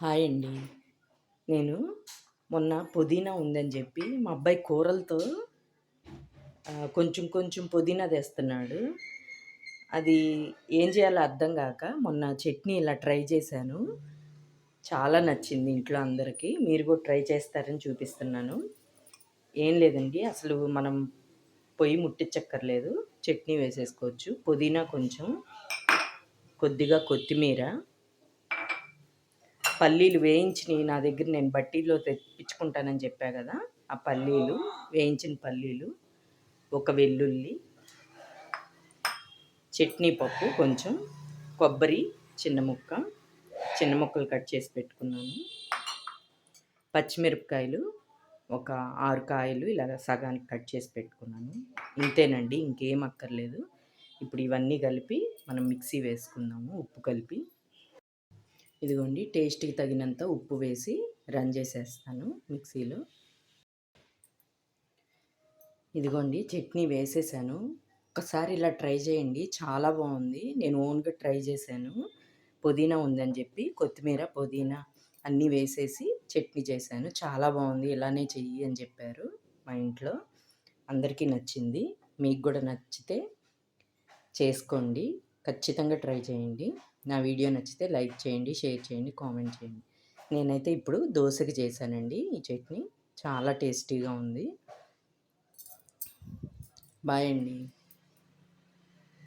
Hi అండి. నేను మొన్న పుదీనా ఉందని చెప్పి మా అబ్బాయి కూరలతో కొంచెం కొంచెం పుదీనా తెస్తున్నాడు. అది ఏం చేయాలో అర్థం గాక మొన్న చట్నీ ఇలా ట్రై చేశాను. చాలా నచ్చింది ఇంట్లో అందరికీ. మీరు కూడా ట్రై చేస్తారని చూపిస్తున్నాను. ఏం లేదండి, అసలు మనం పొయ్యి ముట్టించక్కర్లేదు. చట్నీ వేసేసుకోవచ్చు. పుదీనా కొంచెం, కొద్దిగా కొత్తిమీర, పల్లీలు వేయించినవి నా దగ్గర నేను బట్టీలో తెప్పించుకుంటానని చెప్పా కదా, ఆ పల్లీలు, వేయించిన పల్లీలు, ఒక వెల్లుల్లి, చట్నీ పప్పు కొంచెం, కొబ్బరి చిన్న ముక్క, చిన్న ముక్కలు కట్ చేసి పెట్టుకున్నాను, పచ్చిమిరపకాయలు ఒక 6 కాయలు ఇలాగ సగానికి కట్ చేసి పెట్టుకున్నాను. ఇంతేనండి, ఇంకేం అక్కర్లేదు. ఇప్పుడు ఇవన్నీ కలిపి మనం మిక్సీ వేసుకుందాము, ఉప్పు కలిపి. ఇదిగోండి, టేస్ట్కి తగినంత ఉప్పు వేసి రన్ చేసేస్తాను మిక్సీలో. ఇదిగోండి, చట్నీ వేసేసాను. ఒక్కసారి ఇలా ట్రై చేయండి, చాలా బాగుంది. నేను ఓన్గా ట్రై చేశాను. పుదీనా ఉందని చెప్పి కొత్తిమీర, పుదీనా అన్నీ వేసేసి చట్నీ చేశాను. చాలా బాగుంది, ఇలానే చెయ్యి అని చెప్పారు మా ఇంట్లో. అందరికీ నచ్చింది. మీకు కూడా నచ్చితే చేసుకోండి, ఖచ్చితంగా ట్రై చేయండి. నా వీడియో నచ్చితే లైక్ చేయండి, షేర్ చేయండి, కామెంట్ చేయండి. నేనైతే ఇప్పుడు దోశకి చేశానండి ఈ చట్నీ. చాలా టేస్టీగా ఉంది. బాయ్ అండి.